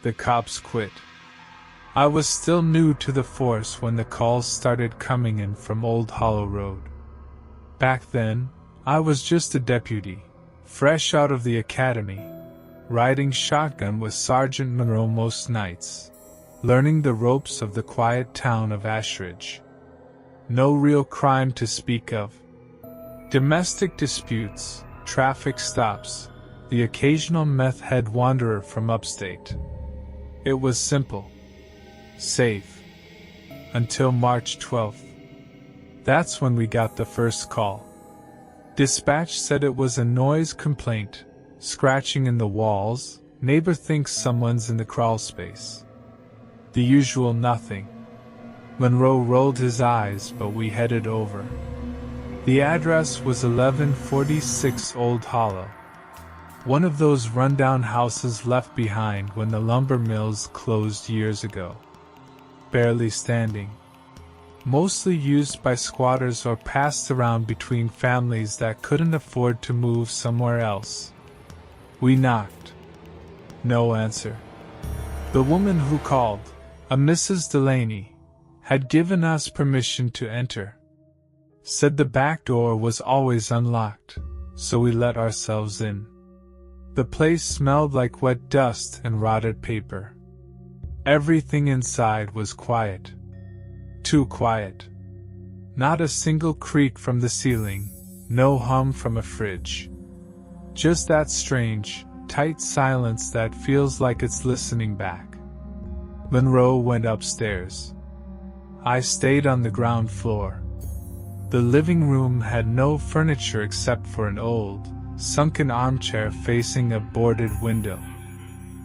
The cops quit. I was still new to the force when the calls started coming in from Old Hollow Road. Back then, I was just a deputy, fresh out of the academy, riding shotgun with Sergeant Monroe most nights, learning the ropes of the quiet town of Ashridge. No real crime to speak of. Domestic disputes, traffic stops, the occasional meth head wanderer from upstate. It was simple. Safe. Until March 12th. That's when we got the first call. Dispatch said it was a noise complaint, scratching in the walls, neighbor thinks someone's in the crawl space. The usual nothing. Monroe rolled his eyes, but we headed over. The address was 1146 Old Hollow. One of those rundown houses left behind when the lumber mills closed years ago. Barely standing. Mostly used by squatters or passed around between families that couldn't afford to move somewhere else. We knocked. No answer. The woman who called, a Mrs. Delaney, had given us permission to enter. Said the back door was always unlocked, so we let ourselves in. The place smelled like wet dust and rotted paper. Everything inside was quiet. Too quiet. Not a single creak from the ceiling, no hum from a fridge. Just that strange, tight silence that feels like it's listening back. Monroe went upstairs. I stayed on the ground floor. The living room had no furniture except for an old, sunken armchair facing a boarded window.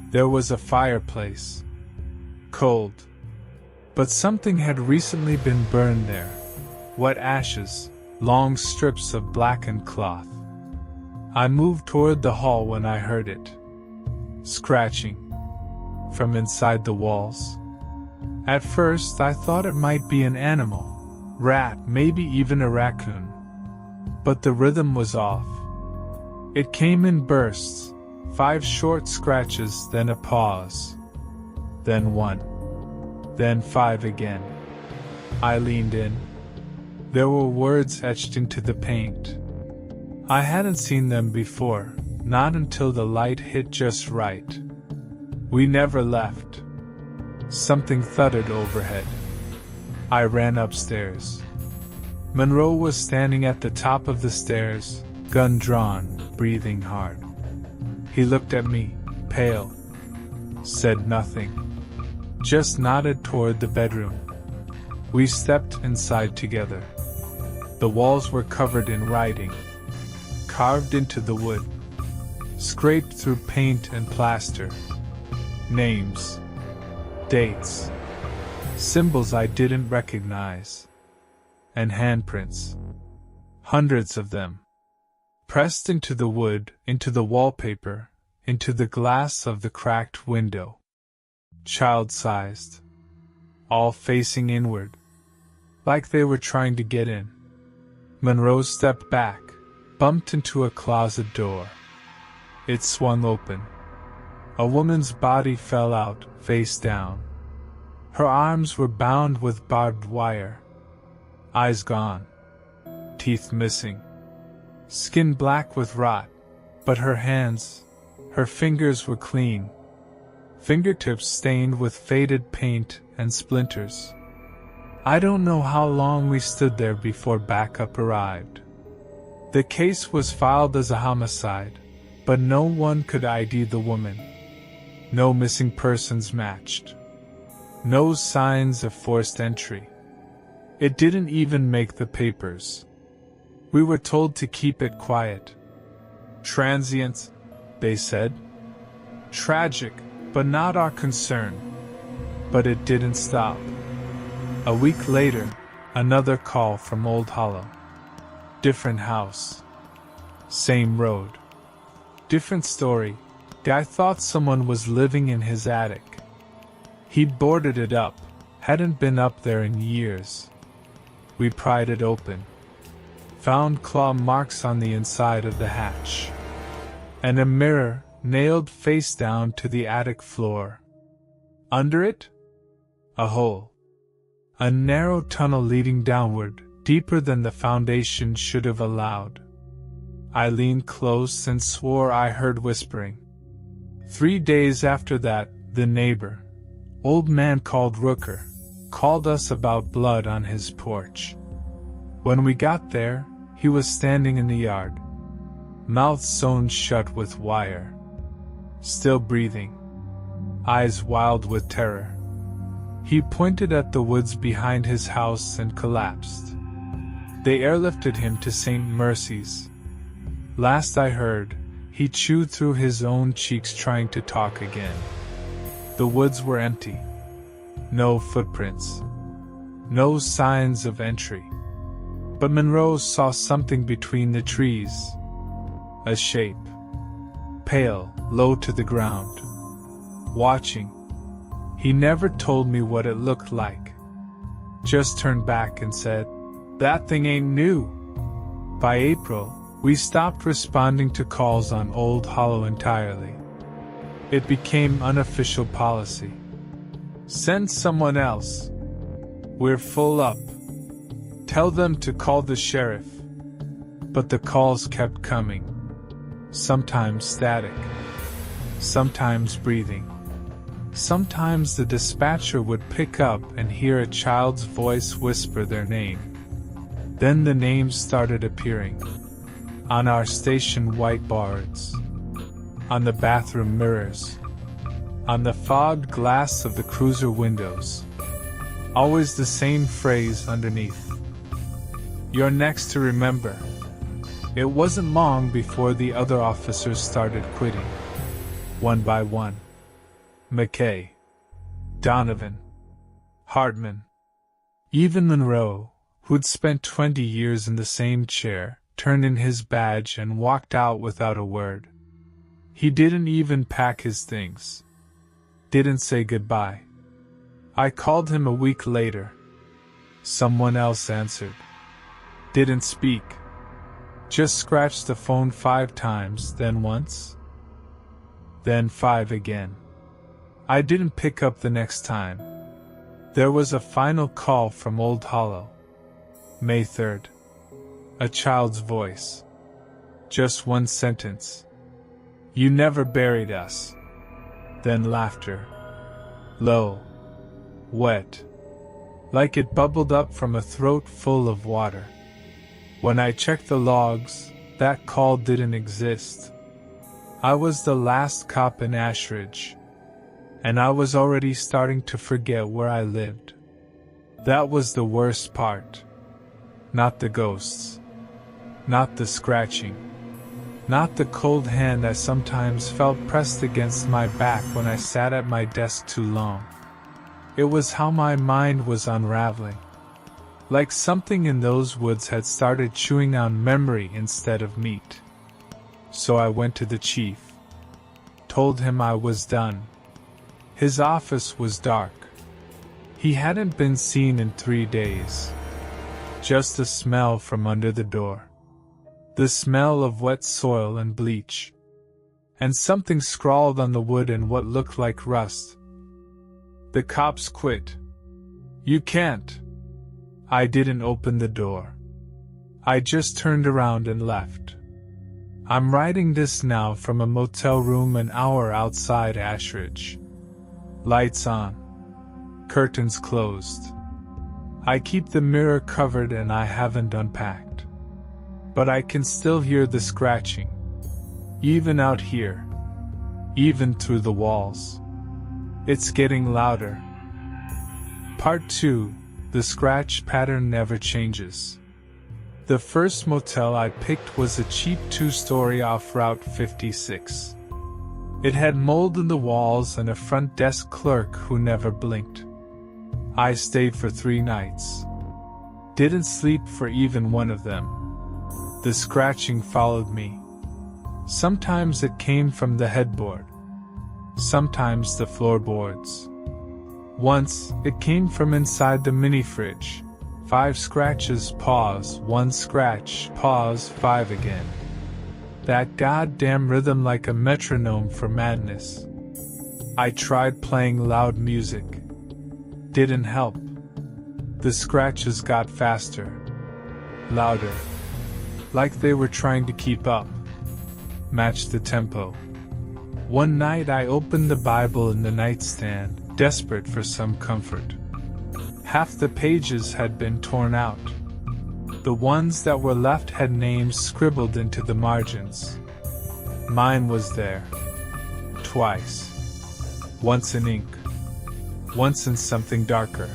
There was a fireplace. Cold. But something had recently been burned there. Wet ashes, long strips of blackened cloth. I moved toward the hall when I heard it. Scratching. From inside the walls. At first I thought it might be an animal. Rat, maybe even a raccoon. But the rhythm was off. It came in bursts, 5 short scratches, then a pause. Then 1. Then 5 again. I leaned in. There were words etched into the paint. I hadn't seen them before, not until the light hit just right. We never left. Something thudded overhead. I ran upstairs. Monroe was standing at the top of the stairs, gun drawn, breathing hard. He looked at me, pale. Said nothing. Just nodded toward the bedroom. We stepped inside together. The walls were covered in writing, carved into the wood, scraped through paint and plaster. Names, dates, symbols I didn't recognize, and handprints. Hundreds of them. Pressed into the wood, into the wallpaper, into the glass of the cracked window. Child-sized. All facing inward. Like they were trying to get in. Monroe stepped back, bumped into a closet door. It swung open. A woman's body fell out, face down. Her arms were bound with barbed wire. Eyes gone. Teeth missing. Skin black with rot. But her hands, her fingers were clean. Fingertips stained with faded paint and splinters. I don't know how long we stood there before backup arrived. The case was filed as a homicide, but no one could ID the woman. No missing persons matched. No signs of forced entry. It didn't even make the papers. We were told to keep it quiet. Transient, they said. Tragic, but not our concern. But it didn't stop. A week later, another call from Old Hollow. Different house. Same road. Different story. I thought someone was living in his attic. He'd boarded it up, hadn't been up there in years. We pried it open. Found claw marks on the inside of the hatch. And a mirror, nailed face down to the attic floor. Under it? A hole. A narrow tunnel leading downward, deeper than the foundation should have allowed. I leaned close and swore I heard whispering. 3 days after that, the neighbor, old man called Rooker, called us about blood on his porch. When we got there, he was standing in the yard, mouth sewn shut with wire, still breathing, eyes wild with terror. He pointed at the woods behind his house and collapsed. They airlifted him to St. Mercy's. Last I heard, he chewed through his own cheeks trying to talk again. The woods were empty. No footprints. No signs of entry. But Monroe saw something between the trees. A shape. Pale, low to the ground. Watching. He never told me what it looked like. Just turned back and said, "That thing ain't new." By April, we stopped responding to calls on Old Hollow entirely. It became unofficial policy. Send someone else. We're full up. Tell them to call the sheriff. But the calls kept coming. Sometimes static. Sometimes breathing. Sometimes the dispatcher would pick up and hear a child's voice whisper their name. Then the names started appearing. On our station whiteboards. On the bathroom mirrors. On the fogged glass of the cruiser windows. Always the same phrase underneath. "You're next to remember." It wasn't long before the other officers started quitting. One by one. McKay. Donovan. Hartman. Even Monroe, who'd spent 20 years in the same chair, turned in his badge and walked out without a word. He didn't even pack his things. Didn't say goodbye. I called him a week later. Someone else answered. Didn't speak. Just scratched the phone 5 times, then once. Then 5 again. I didn't pick up the next time. There was a final call from Old Hollow. May 3rd. A child's voice. Just one sentence. "You never buried us." Then laughter. Low. Wet. Like it bubbled up from a throat full of water. When I checked the logs, that call didn't exist. I was the last cop in Ashridge. And I was already starting to forget where I lived. That was the worst part. Not the ghosts. Not the scratching. Not the cold hand I sometimes felt pressed against my back when I sat at my desk too long. It was how my mind was unraveling. Like something in those woods had started chewing on memory instead of meat. So I went to the chief. Told him I was done. His office was dark. He hadn't been seen in 3 days. Just a smell from under the door. The smell of wet soil and bleach. And something scrawled on the wood in what looked like rust. "The cops quit." "You can't." I didn't open the door. I just turned around and left. I'm writing this now from a motel room an hour outside Ashridge. Lights on. Curtains closed. I keep the mirror covered and I haven't unpacked. But I can still hear the scratching. Even out here. Even through the walls. It's getting louder. Part 2. The scratch pattern never changes. The first motel I picked was a cheap 2-story off Route 56. It had mold in the walls and a front desk clerk who never blinked. I stayed for 3 nights. Didn't sleep for even one of them. The scratching followed me. Sometimes it came from the headboard. Sometimes the floorboards. Once, it came from inside the mini-fridge. 5 scratches, pause, 1 scratch, pause, 5 again. That goddamn rhythm like a metronome for madness. I tried playing loud music. Didn't help. The scratches got faster. Louder. Like they were trying to keep up. Match the tempo. One night I opened the Bible in the nightstand, desperate for some comfort. Half the pages had been torn out. The ones that were left had names scribbled into the margins. Mine was there. Twice. Once in ink. Once in something darker.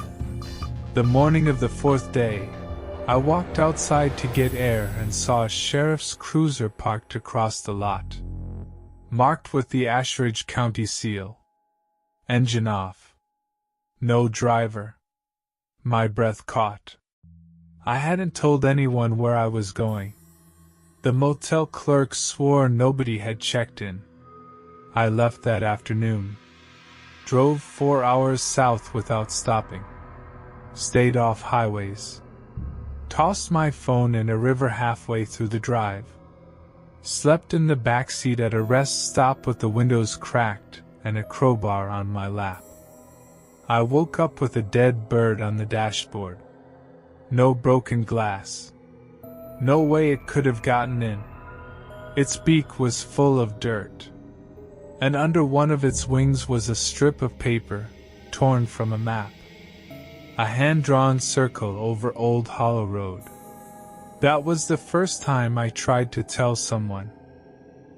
The morning of the fourth day, I walked outside to get air and saw a sheriff's cruiser parked across the lot. Marked with the Ashridge County seal. Engine off. No driver. My breath caught. I hadn't told anyone where I was going. The motel clerk swore nobody had checked in. I left that afternoon. Drove 4 hours south without stopping. Stayed off highways. Tossed my phone in a river halfway through the drive. Slept in the back seat at a rest stop with the windows cracked and a crowbar on my lap. I woke up with a dead bird on the dashboard. No broken glass. No way it could have gotten in. Its beak was full of dirt. And under one of its wings was a strip of paper, torn from a map. A hand-drawn circle over Old Hollow Road. That was the first time I tried to tell someone.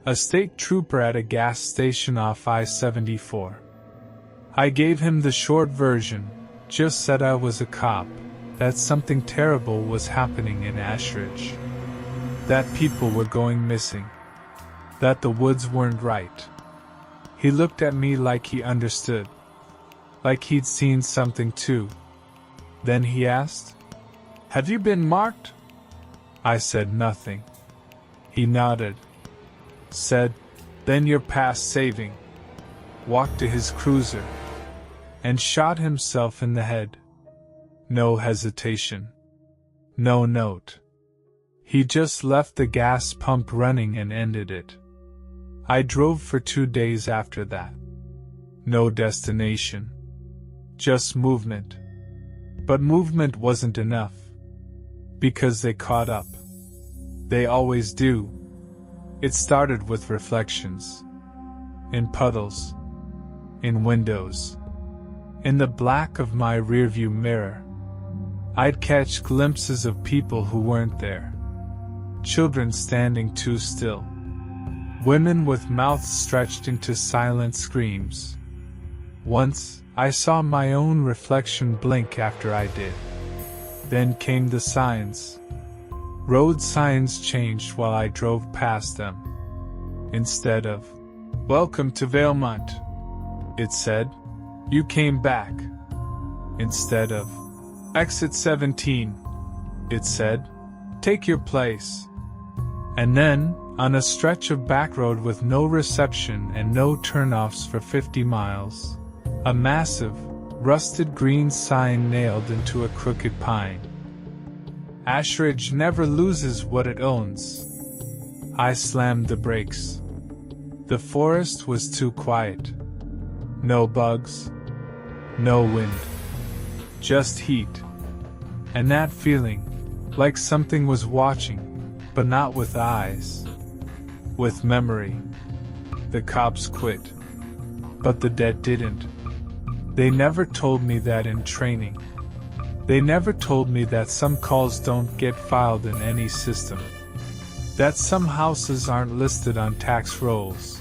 A state trooper at a gas station off I-74. I gave him the short version, just said I was a cop, that something terrible was happening in Ashridge. That people were going missing. That the woods weren't right. He looked at me like he understood. Like he'd seen something too. Then he asked, "Have you been marked?" I said nothing. He nodded. Said, "Then you're past saving." Walked to his cruiser. And shot himself in the head. No hesitation. No note. He just left the gas pump running and ended it. I drove for 2 days after that. No destination. Just movement. But movement wasn't enough. Because they caught up. They always do. It started with reflections. In puddles. In windows. In the black of my rearview mirror. I'd catch glimpses of people who weren't there. Children standing too still. Women with mouths stretched into silent screams. Once, I saw my own reflection blink after I did. Then came the signs. Road signs changed while I drove past them. Instead of, "Welcome to Valemont," it said, "You came back." Instead of, "Exit 17," it said, "Take your place." And then, on a stretch of back road with no reception and no turnoffs for 50 miles, a massive, rusted green sign nailed into a crooked pine. Ashridge never loses what it owns. I slammed the brakes. The forest was too quiet. No bugs. No wind. Just heat. And that feeling, like something was watching, but not with eyes. With memory. The cops quit. But the dead didn't. They never told me that in training. They never told me that some calls don't get filed in any system. That some houses aren't listed on tax rolls.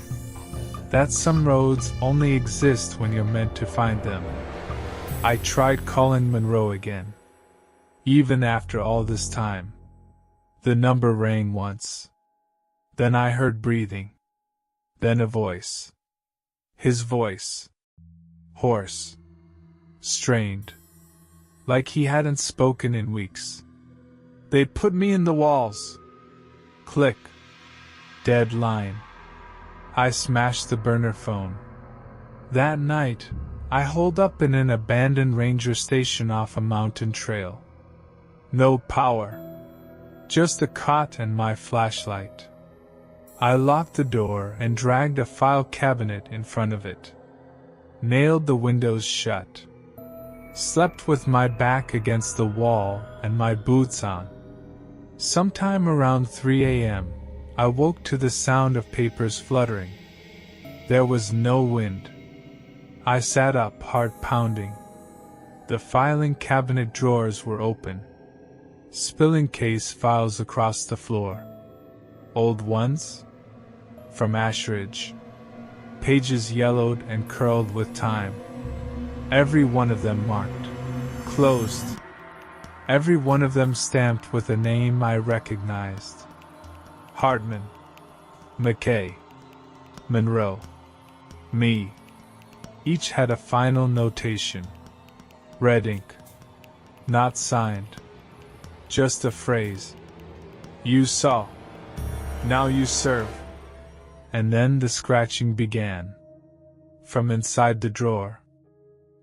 That some roads only exist when you're meant to find them. I tried calling Monroe again. Even after all this time. The number rang once. Then I heard breathing. Then a voice. His voice. Hoarse. Strained. Like he hadn't spoken in weeks. They'd put me in the walls. Click. Dead line. I smashed the burner phone. That night, I holed up in an abandoned ranger station off a mountain trail. No power. Just a cot and my flashlight. I locked the door and dragged a file cabinet in front of it. nailed the windows shut, slept with my back against the wall and my boots on. Sometime around 3 a.m., I woke to the sound of papers fluttering. There was no wind. I sat up, heart pounding. The filing cabinet drawers were open, spilling case files across the floor. Old ones? From Ashridge. Pages yellowed and curled with time. Every one of them marked. Closed. Every one of them stamped with a name I recognized. Hartman. McKay. Monroe. Me. Each had a final notation. Red ink. Not signed. Just a phrase. You saw. Now you serve. And then the scratching began. From inside the drawer.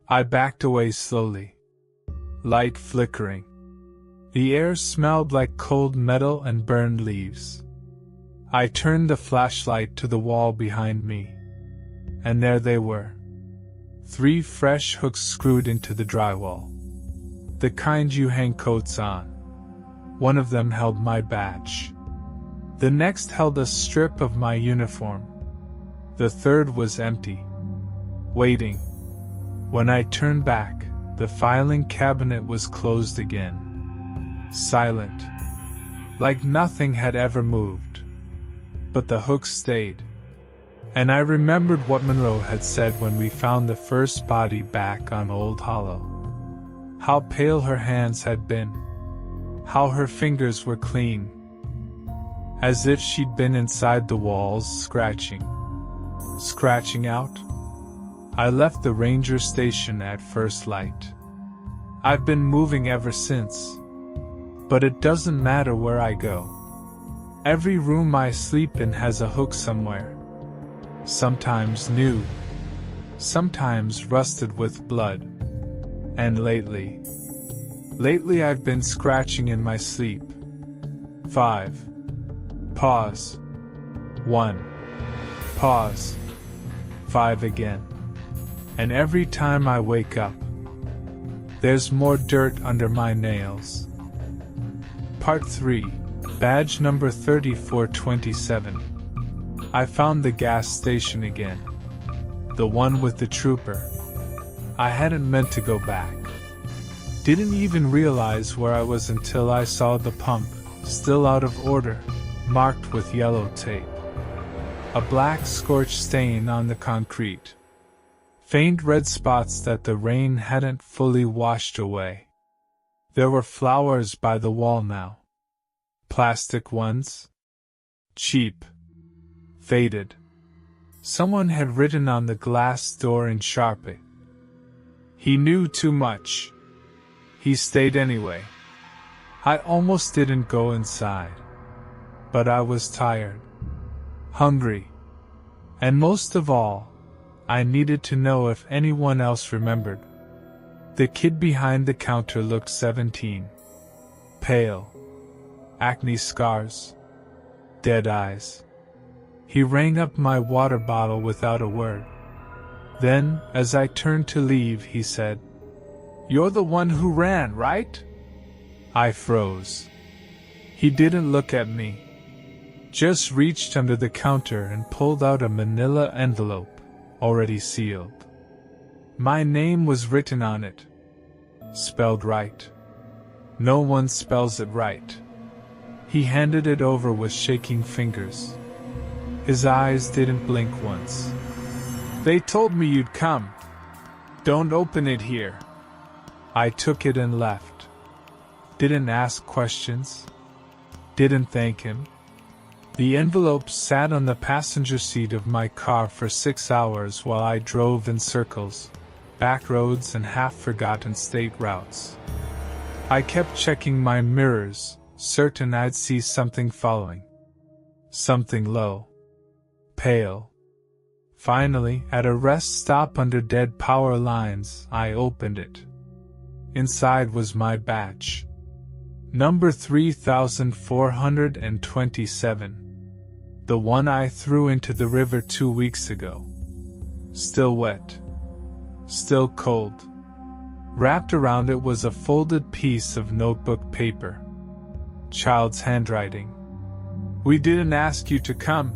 I backed away slowly. Light flickering. The air smelled like cold metal and burned leaves. I turned the flashlight to the wall behind me. And there they were. 3 fresh hooks screwed into the drywall. The kind you hang coats on. One of them held my badge. The next held a strip of my uniform. The third was empty. Waiting. When I turned back, the filing cabinet was closed again. Silent. Like nothing had ever moved. But the hooks stayed. And I remembered what Monroe had said when we found the first body back on Old Hollow. How pale her hands had been. How her fingers were clean. As if she'd been inside the walls scratching. Scratching out? I left the ranger station at first light. I've been moving ever since. But it doesn't matter where I go. Every room I sleep in has a hook somewhere. Sometimes new. Sometimes rusted with blood. And lately I've been scratching in my sleep. 5. Pause. 1. Pause. 5 again. And every time I wake up, there's more dirt under my nails. Part 3. Badge number 3427. I found the gas station again. The one with the trooper. I hadn't meant to go back. Didn't even realize where I was until I saw the pump, still out of order, marked with yellow tape. A black scorched stain on the concrete. Faint red spots that the rain hadn't fully washed away. There were flowers by the wall now. Plastic ones. Cheap. Faded. Someone had written on the glass door in Sharpie. He knew too much. He stayed anyway. I almost didn't go inside. But I was tired. Hungry. And most of all, I needed to know if anyone else remembered. The kid behind the counter looked 17. Pale. Acne scars. Dead eyes. He rang up my water bottle without a word. Then, as I turned to leave, he said, "You're the one who ran, right?" I froze. He didn't look at me. Just reached under the counter and pulled out a manila envelope, already sealed. My name was written on it. Spelled right. No one spells it right. He handed it over with shaking fingers. His eyes didn't blink once. "They told me you'd come. Don't open it here." I took it and left. Didn't ask questions. Didn't thank him. The envelope sat on the passenger seat of my car for 6 hours while I drove in circles, back roads and half-forgotten state routes. I kept checking my mirrors, certain I'd see something following. Something low. Pale. Finally, at a rest stop under dead power lines, I opened it. Inside was my badge. Number 3427. The one I threw into the river 2 weeks ago. Still wet. still cold. Wrapped around it was a folded piece of notebook paper. Child's handwriting. "We didn't ask you to come.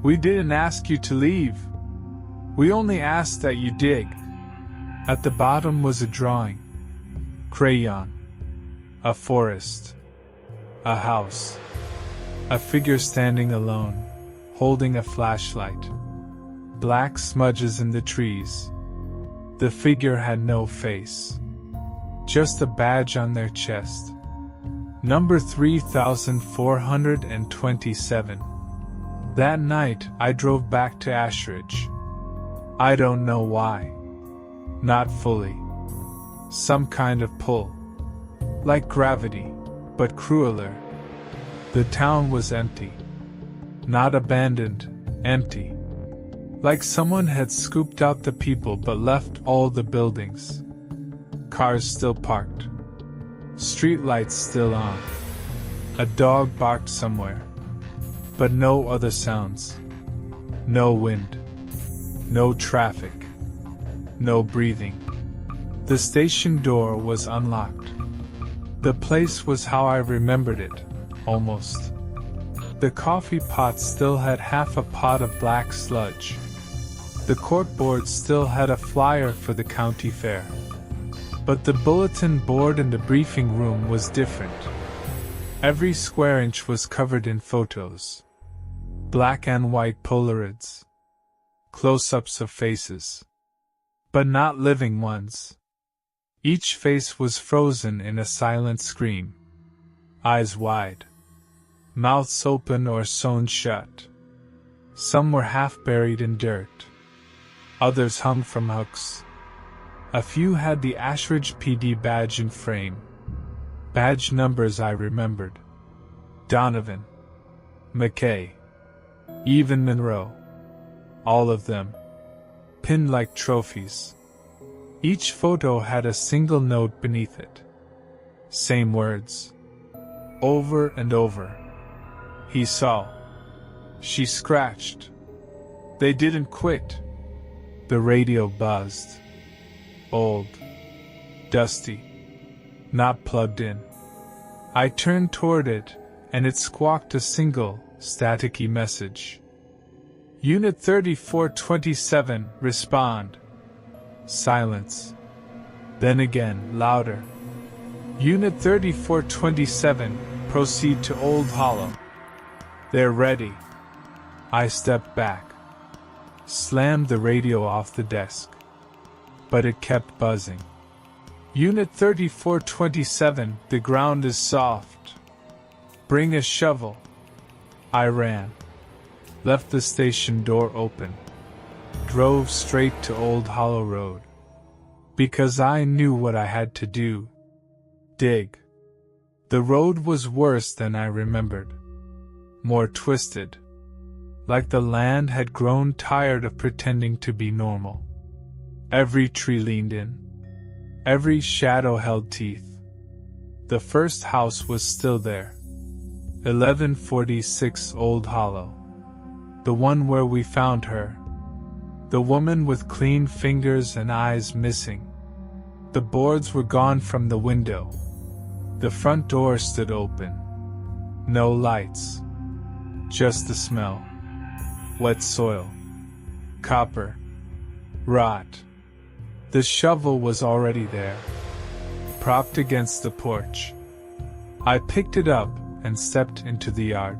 We didn't ask you to leave. We only asked that you dig." At the bottom was a drawing. Crayon. A forest. A house. A figure standing alone, holding a flashlight. Black smudges in the trees. The figure had no face. Just a badge on their chest. Number 3427. That night, I drove back to Ashridge. I don't know why. Not fully. Some kind of pull. Like gravity, but crueler. The town was empty. Not abandoned, empty. Like someone had scooped out the people but left all the buildings. Cars still parked. Streetlights still on. A dog barked somewhere. But no other sounds. No wind. No traffic. No breathing. The station door was unlocked. The place was how I remembered it, almost. The coffee pot still had half a pot of black sludge. The corkboard still had a flyer for the county fair. But the bulletin board in the briefing room was different. Every square inch was covered in photos. Black and white Polaroids. Close-ups of faces. But not living ones. Each face was frozen in a silent scream. Eyes wide. Mouths open or sewn shut. Some were half buried in dirt. Others hung from hooks. A few had the Ashridge PD badge in frame. Badge numbers I remembered. Donovan. McKay. Even Monroe. All of them. Pinned like trophies. Each photo had a single note beneath it. Same words. Over and over. He saw. She scratched. They didn't quit. The radio buzzed. Old. Dusty. Not plugged in. I turned toward it, and it squawked a single, staticky message. Unit 3427, respond. Silence. Then again, louder. Unit 3427, proceed to Old Hollow. They're ready. I stepped back. Slammed the radio off the desk. But it kept buzzing. Unit 3427, the ground is soft. Bring a shovel. I ran. Left the station door open. Drove straight to Old Hollow Road. Because I knew what I had to do. Dig. The road was worse than I remembered. More twisted. Like the land had grown tired of pretending to be normal. Every tree leaned in. Every shadow held teeth. The first house was still there. 1146 Old Hollow. The one where we found her. The woman with clean fingers and eyes missing. The boards were gone from the window. The front door stood open. No lights. Just the smell. Wet soil. Copper. Rot. The shovel was already there. Propped against the porch. I picked it up and stepped into the yard.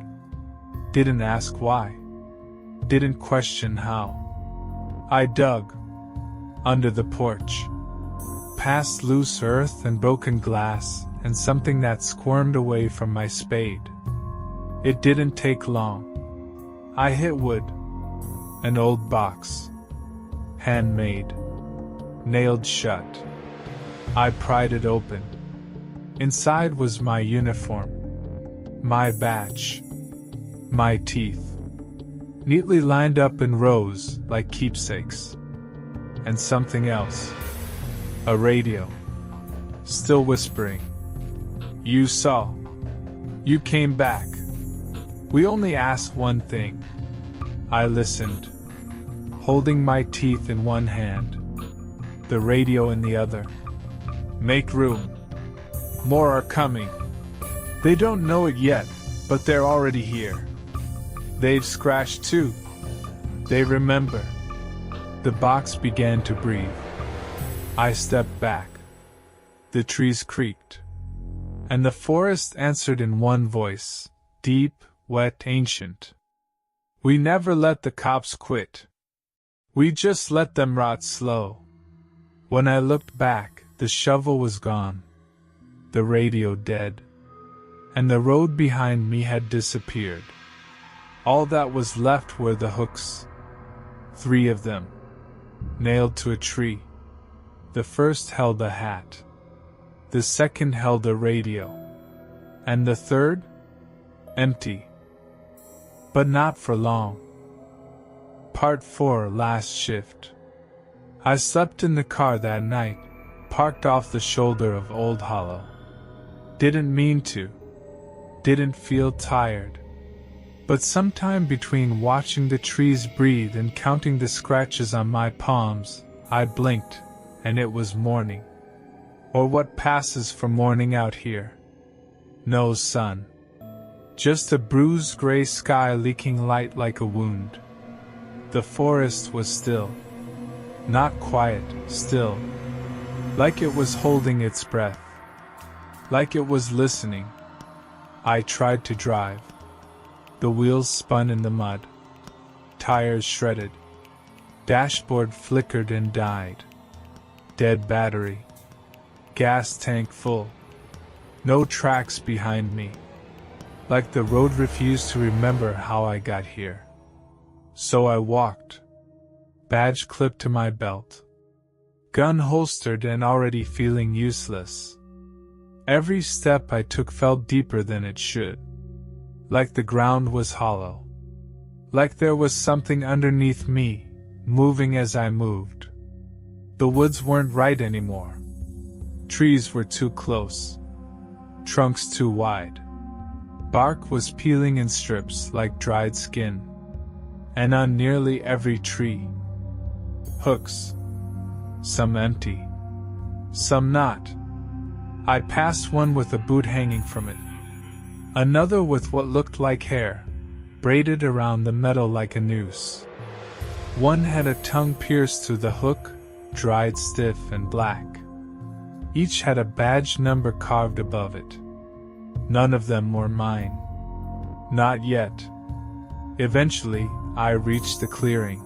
Didn't ask why. Didn't question how. I dug. Under the porch. Past loose earth and broken glass and something that squirmed away from my spade. It didn't take long. I hit wood. An old box. Handmade. Nailed shut. I pried it open. Inside was my uniform. My badge. My teeth. Neatly lined up in rows like keepsakes. And something else. A radio. Still whispering. You saw. You came back. We only asked one thing. I listened. Holding my teeth in one hand. the radio in the other. "Make room. More are coming. They don't know it yet, but they're already here. They've scratched too. They remember." The box began to breathe. I stepped back. The trees creaked. And the forest answered in one voice, deep, wet, ancient. "We never let the cops quit. We just let them rot slow." When I looked back, the shovel was gone, the radio dead, and the road behind me had disappeared. All that was left were the hooks. 3 of them, nailed to a tree. The first held a hat. The second held a radio. And the third? Empty. But not for long. Part 4, Last Shift. I slept in the car that night, parked off the shoulder of Old Hollow. Didn't mean to. Didn't feel tired. But sometime between watching the trees breathe and counting the scratches on my palms, I blinked, and it was morning. Or what passes for morning out here. No sun. Just a bruised gray sky leaking light like a wound. The forest was still. Not quiet, still. Like it was holding its breath. Like it was listening. I tried to drive. The wheels spun in the mud. Tires shredded. Dashboard flickered and died. Dead battery. Gas tank full. No tracks behind me. Like the road refused to remember how I got here. So I walked. Badge clipped to my belt. Gun holstered and already feeling useless. Every step I took felt deeper than it should. Like the ground was hollow. Like there was something underneath me, moving as I moved. The woods weren't right anymore. Trees were too close. Trunks too wide. Bark was peeling in strips like dried skin. And on nearly every tree. Hooks. Some empty. Some not. I passed one with a boot hanging from it. Another with what looked like hair, braided around the metal like a noose. One had a tongue pierced through the hook, dried stiff and black. Each had a badge number carved above it. None of them were mine. Not yet. Eventually, I reached the clearing.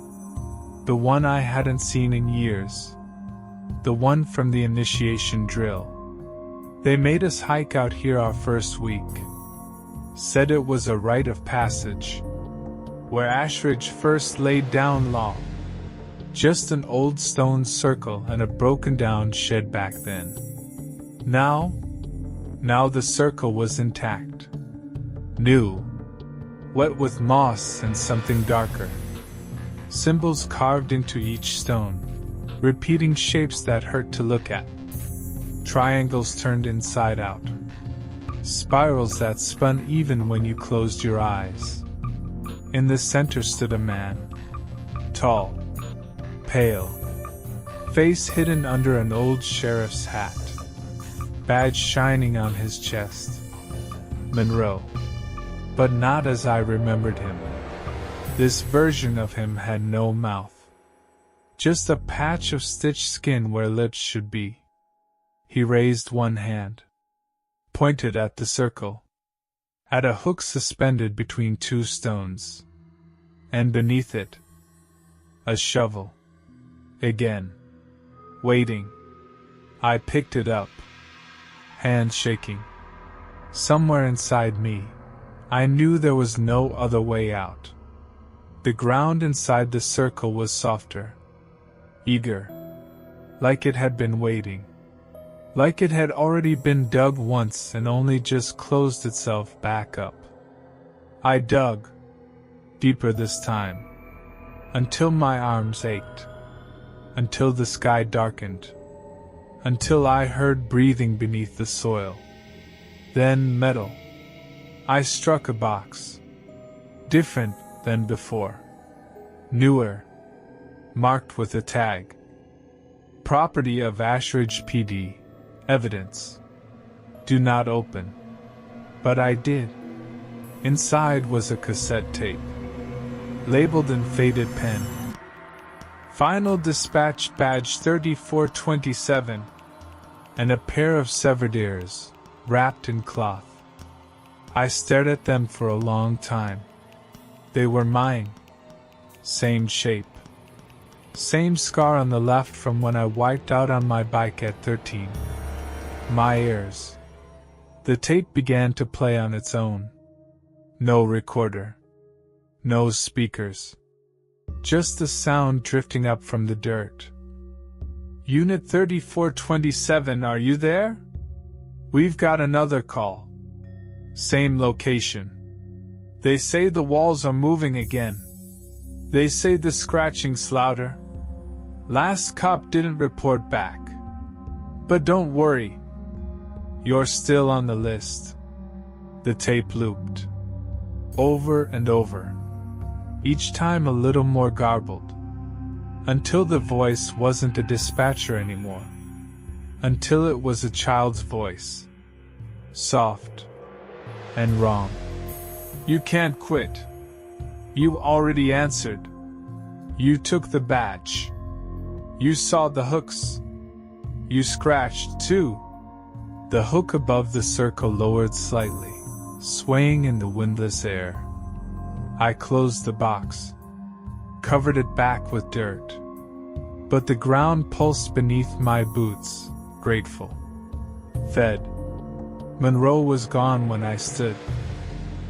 The one I hadn't seen in years. The one from the initiation drill. They made us hike out here our first week. Said it was a rite of passage. Where Ashridge first laid down law. Just an old stone circle and a broken down shed back then. Now the circle was intact. New. Wet with moss and something darker. Symbols carved into each stone, repeating shapes that hurt to look at. Triangles turned inside out. Spirals that spun even when you closed your eyes. In the center stood a man. Tall. Pale. Face hidden under an old sheriff's hat. Badge shining on his chest. Monroe. But not as I remembered him. This version of him had no mouth. Just a patch of stitched skin where lips should be. He raised one hand. Pointed at the circle. At a hook suspended between 2 stones. And beneath it, a shovel. Again. Waiting. I picked it up. Hand shaking. Somewhere inside me, I knew there was no other way out. The ground inside the circle was softer. Eager. Like it had been waiting. Like it had already been dug once and only just closed itself back up. I dug. Deeper this time. Until my arms ached. Until the sky darkened. Until I heard breathing beneath the soil. Then metal. I struck a box. Different than before. Newer. Marked with a tag. Property of Ashridge PD. Evidence. Do not open. But I did. Inside was a cassette tape, labeled in faded pen. Final Dispatch Badge 3427, and a pair of severed ears, wrapped in cloth. I stared at them for a long time. They were mine. Same shape. Same scar on the left from when I wiped out on my bike at 13. My ears. The tape began to play on its own. No recorder. No speakers. Just the sound drifting up from the dirt. Unit 3427, are you there? We've got another call. Same location. They say the walls are moving again. They say the scratching's louder. Last cop didn't report back. But don't worry. You're still on the list. The tape looped. Over and over. Each time a little more garbled. Until the voice wasn't a dispatcher anymore. Until it was a child's voice. Soft. And wrong. You can't quit. You already answered. You took the badge. You saw the hooks. You scratched too. The hook above the circle lowered slightly, swaying in the windless air. I closed the box, covered it back with dirt. But the ground pulsed beneath my boots, grateful. Fed. Monroe was gone when I stood.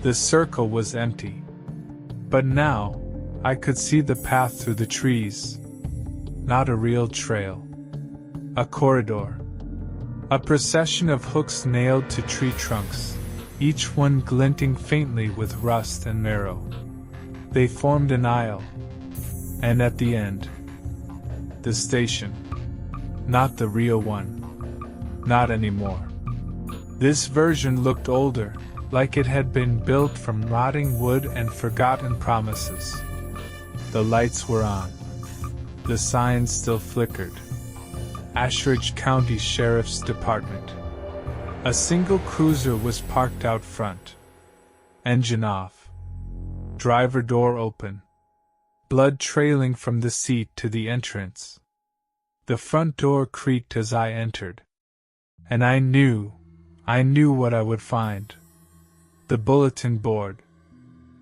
The circle was empty. But now, I could see the path through the trees. Not a real trail. A corridor. A procession of hooks nailed to tree trunks, each one glinting faintly with rust and marrow. They formed an aisle. And at the end, the station. Not the real one. Not anymore. This version looked older, like it had been built from rotting wood and forgotten promises. The lights were on. The signs still flickered. Ashridge County Sheriff's Department. A single cruiser was parked out front. Engine off. Driver door open. Blood trailing from the seat to the entrance. The front door creaked as I entered. And I knew what I would find. The bulletin board.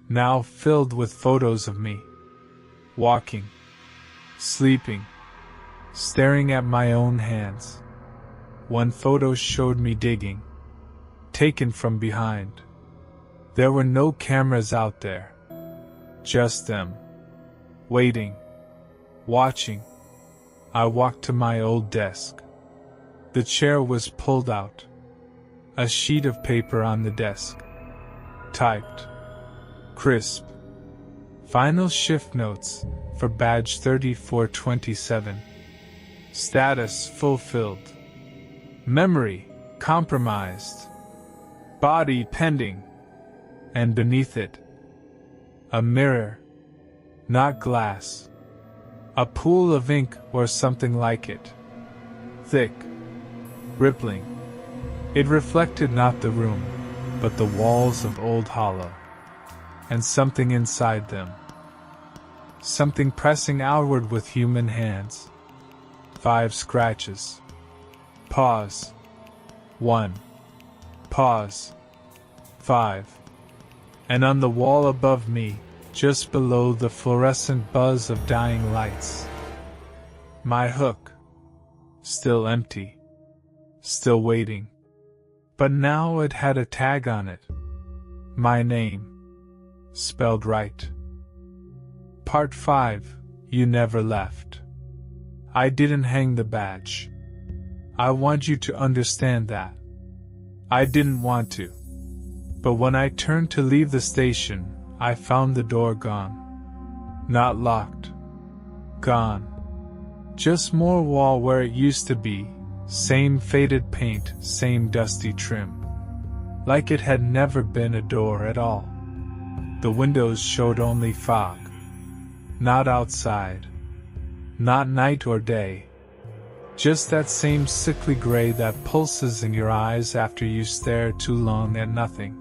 Now filled with photos of me. Walking. Sleeping. Staring at my own hands. One photo showed me digging. Taken from behind. There were no cameras out there. Just them. Waiting. Watching. I walked to my old desk. The chair was pulled out. A sheet of paper on the desk. Typed. Crisp. Final shift notes for badge 3427. Status fulfilled. Memory compromised. Body pending. And beneath it, a mirror. Not glass. A pool of ink or something like it. Thick. Rippling. It reflected not the room, but the walls of Old Hollow. And something inside them. Something pressing outward with human hands. 5 scratches. Pause. 1. Pause. 5. And on the wall above me, just below the fluorescent buzz of dying lights. My hook. Still empty. Still waiting. But now it had a tag on it. My name. Spelled right. Part 5. You never left. I didn't hang the badge. I want you to understand that. I didn't want to. But when I turned to leave the station, I found the door gone. Not locked. Gone. Just more wall where it used to be. Same faded paint, same dusty trim. Like it had never been a door at all. The windows showed only fog. Not outside. Not night or day. Just that same sickly gray that pulses in your eyes after you stare too long at nothing.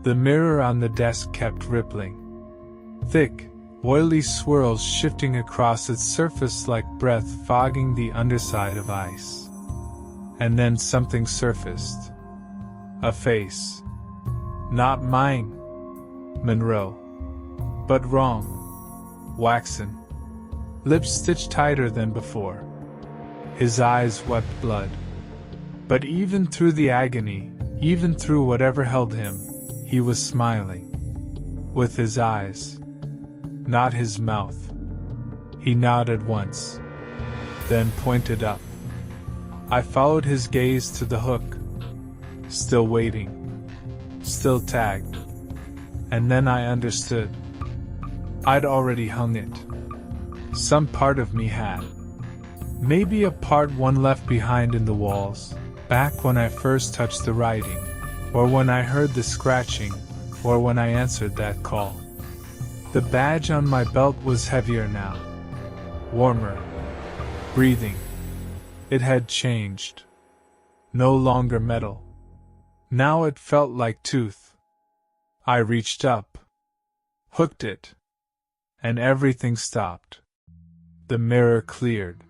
The mirror on the desk kept rippling. Thick, oily swirls shifting across its surface like breath fogging the underside of ice. And then something surfaced. A face. Not mine, Monroe. But wrong. Waxen. Lips stitched tighter than before. His eyes wept blood. But even through the agony, even through whatever held him, he was smiling. With his eyes. Not his mouth. He nodded once. Then pointed up. I followed his gaze to the hook. Still waiting. Still tagged. And then I understood. I'd already hung it. Some part of me had. Maybe a part one left behind in the walls, back when I first touched the writing, or when I heard the scratching, or when I answered that call. The badge on my belt was heavier now. Warmer. Breathing. It had changed. No longer metal. Now it felt like tooth. I reached up. Hooked it. And everything stopped. The mirror cleared.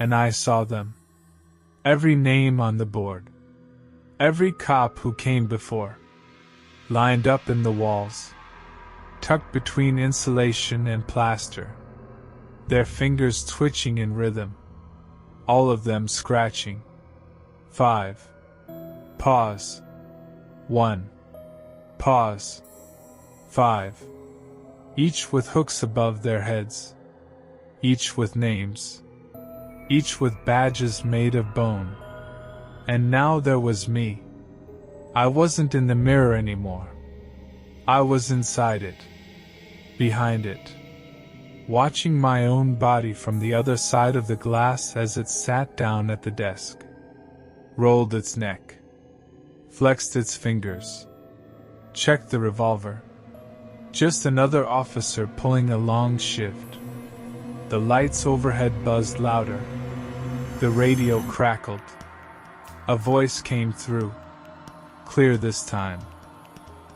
And I saw them. Every name on the board. Every cop who came before. Lined up in the walls. Tucked between insulation and plaster. Their fingers twitching in rhythm. All of them scratching. 5. Pause. 1. Pause. 5. Each with hooks above their heads. Each with names. Each with badges made of bone. And now there was me. I wasn't in the mirror anymore. I was inside it. Behind it. Watching my own body from the other side of the glass as it sat down at the desk. Rolled its neck. Flexed its fingers. Checked the revolver. Just another officer pulling a long shift. The lights overhead buzzed louder. The radio crackled. A voice came through. Clear this time.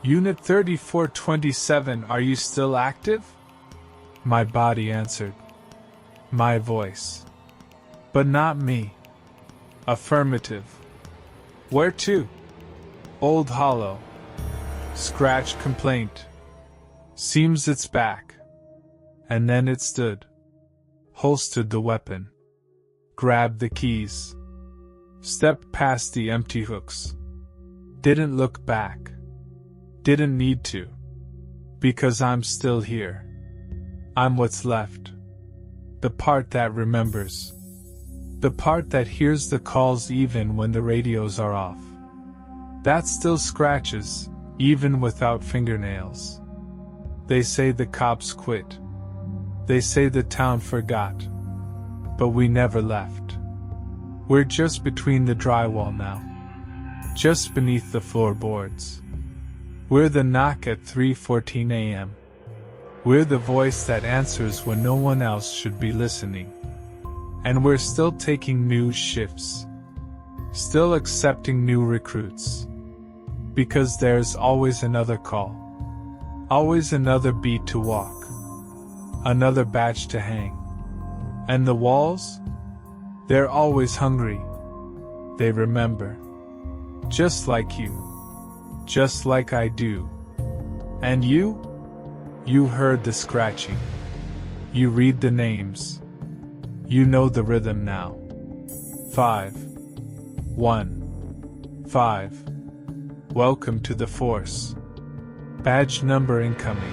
Unit 3427, are you still active? My body answered. My voice. But not me. Affirmative. Where to? Old Hollow. Scratched complaint. Seems it's back. And then it stood. Holstered the weapon. Grabbed the keys. Stepped past the empty hooks. Didn't look back. Didn't need to. Because I'm still here. I'm what's left. The part that remembers. The part that hears the calls even when the radios are off. That still scratches, even without fingernails. They say the cops quit. They say the town forgot. But we never left. We're just between the drywall now. Just beneath the floorboards. We're the knock at 3:14 a.m. We're the voice that answers when no one else should be listening. And we're still taking new shifts. Still accepting new recruits. Because there's always another call. Always another beat to walk. Another badge to hang. And the walls? They're always hungry. They remember. Just like you. Just like I do. And you? You heard the scratching. You read the names. You know the rhythm now. 5. 1. 5. Welcome to the Force. Badge number incoming.